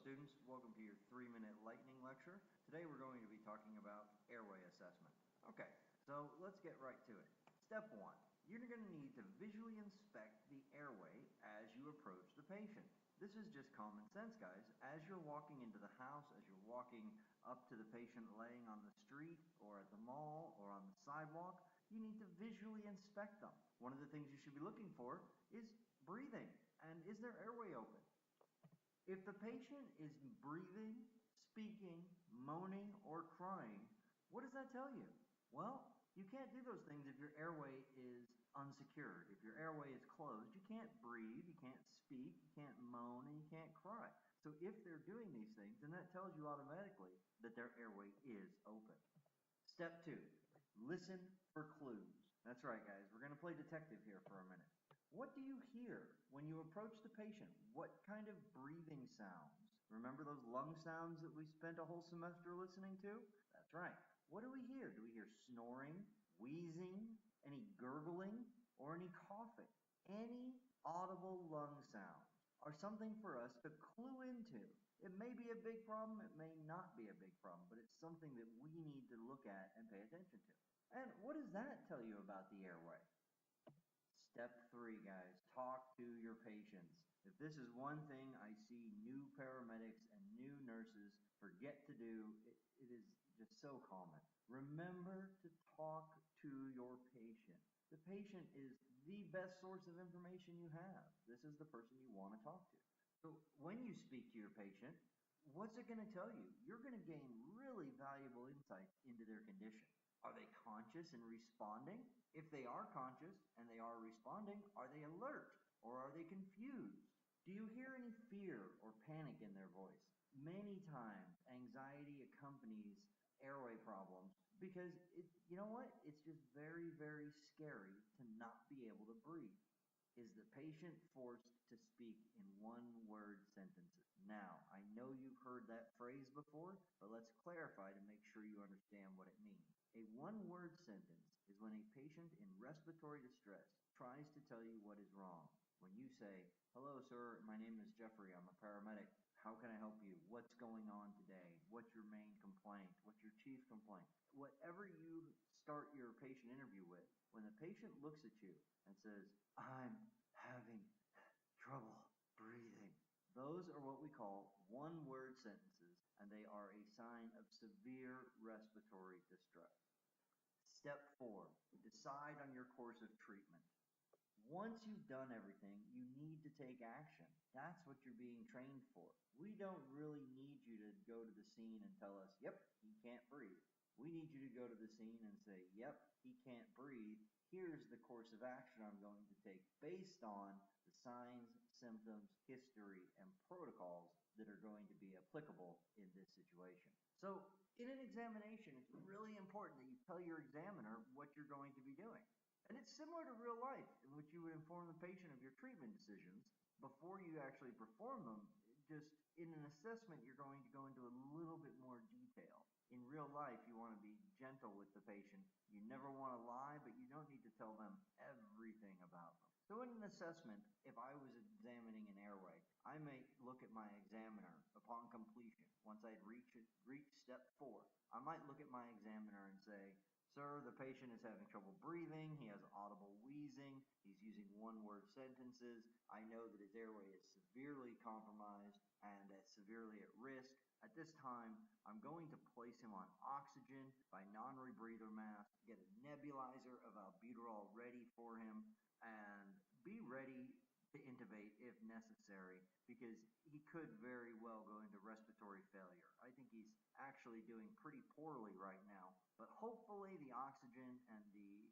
students, welcome to your 3-minute lightning lecture. Today we're going to be talking about airway assessment. Okay, so let's get right to it. Step 1, you're going to need to visually inspect the airway as you approach the patient. This is just common sense, guys. As you're walking into the house, as you're walking up to the patient laying on the street or at the mall or on the sidewalk, you need to visually inspect them. One of the things you should be looking for is breathing, and is their airway open? If the patient is breathing, speaking, moaning, or crying, what does that tell you? Well, you can't do those things if your airway is unsecured. If your airway is closed, you can't breathe, you can't speak, you can't moan, and you can't cry. So if they're doing these things, then that tells you automatically that their airway is open. Step 2, listen for clues. That's right, guys, we're going to play detective here for a minute. What do you hear when you approach the patient? What kind of breathing sounds? Remember those lung sounds that we spent a whole semester listening to? That's right. What do we hear? Do we hear snoring, wheezing, any gurgling, or any coughing? Any audible lung sounds are something for us to clue into. It may be a big problem, it may not be a big problem, but it's something that we need to look at and pay attention to. And what does that tell you about the airway? Step 3, guys, talk to your patients. If this is one thing I see new paramedics and new nurses forget to do, it is just so common. Remember to talk to your patient. The patient is the best source of information you have. This is the person you want to talk to. So when you speak to your patient, what's it going to tell you? You're going to gain really valuable insights into their condition. Are they conscious and responding? If they are conscious and they are responding, are they alert or are they confused? Do you hear any fear or panic in their voice? Many times, anxiety accompanies airway problems because you know what? It's just very, very scary to not be able to breathe. Is the patient forced to speak in one-word sentences? Now, I know you've heard that phrase before, but let's clarify to make sure you understand what it means. A one-word sentence is when a patient in respiratory distress tries to tell you what is wrong. When you say, "Hello, sir, my name is Jeffrey, I'm a paramedic. How can I help you? What's going on today? What's your main complaint? What's your chief complaint?" Whatever you start your patient interview with, when the patient looks at you and says, "I'm having trouble breathing," those are what we call one-word sentences, and they are a sign of severe respiratory distress. Step 4, decide on your course of treatment. Once you've done everything, you need to take action. That's what you're being trained for. We don't really need you to go to the scene and tell us, "Yep, he can't breathe." We need you to go to the scene and say, "Yep, he can't breathe. Here's the course of action I'm going to take based on the signs, symptoms, history, and protocols that are going to be applicable in this situation." So in an examination, it's really important that you tell your examiner what you're going to be doing. And it's similar to real life, in which you would inform the patient of your treatment decisions before you actually perform them. Just in an assessment, you're going to go into a little bit more detail. In real life, you want to be gentle with the patient. You never want to lie, but you don't need to tell them everything about them. So in an assessment, if I was examining an airway, I may look at my examiner upon completion. Once I'd reached step 4, I might look at my examiner and say, "Sir, the patient is having trouble breathing. He has audible wheezing. He's using one-word sentences. I know that his airway is severely compromised and severely at risk. At this time, I'm going to place him on oxygen by non-rebreather mask, get a nebulizer of albuterol ready for him, and be ready to intubate if necessary, because he could very well go into respiratory failure. I think he's actually doing pretty poorly right now, but hopefully the oxygen and the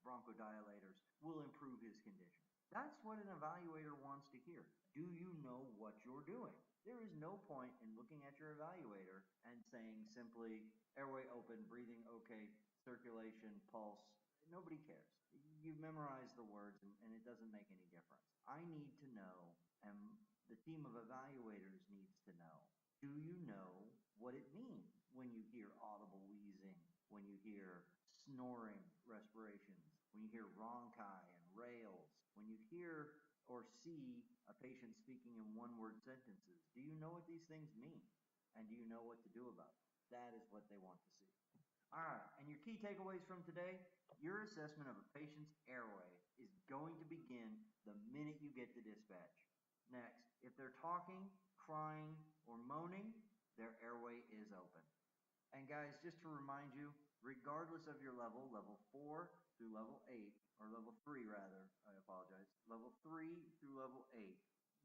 bronchodilators will improve his condition." That's what an evaluator wants to hear. Do you know what you're doing? There is no point in looking at your evaluator and saying simply, "Airway open, breathing okay, circulation, pulse." Nobody cares. You've memorized the words and it doesn't make any difference. I need to know, and the team of evaluators needs to know, do you know what it means when you hear audible wheezing, when you hear snoring respirations, when you hear rhonchi and rales, when you hear or see a patient speaking in one-word sentences? Do you know what these things mean? And do you know what to do about it? That is what they want to see. All right, and your key takeaways from today, your assessment of a patient's airway is going to begin the minute you get to dispatch. Next, if they're talking, crying, or moaning, their airway is open. And guys, just to remind you, regardless of your level, level 4 through level 8, or level 3 rather, I apologize, level 3 through level 8,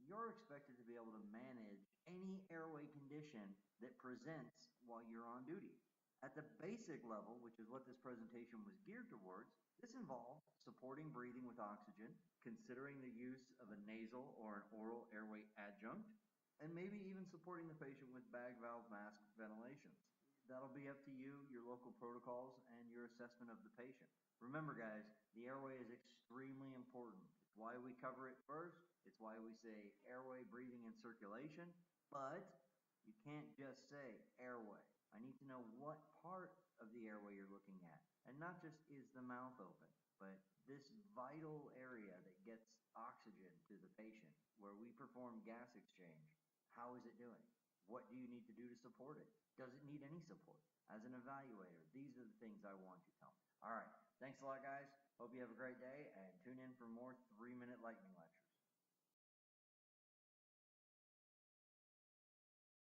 you're expected to be able to manage any airway condition that presents while you're on duty. At the basic level, which is what this presentation was geared towards, this involved supporting breathing with oxygen, considering the use of a nasal or an oral airway adjunct, and maybe even supporting the patient with bag valve mask ventilations. That'll be up to you, your local protocols, and your assessment of the patient. Remember guys, the airway is extremely important. It's why we cover it first. It's why we say airway, breathing, and circulation, but you can't just say airway. I need to know what part of the airway you're looking at, and not just is the mouth open, but this vital area that gets oxygen to the patient, where we perform gas exchange. How is it doing? What do you need to do to support it? Does it need any support? As an evaluator, these are the things I want you to tell me. All right, thanks a lot guys. Hope you have a great day, and tune in for more 3-minute lightning lectures.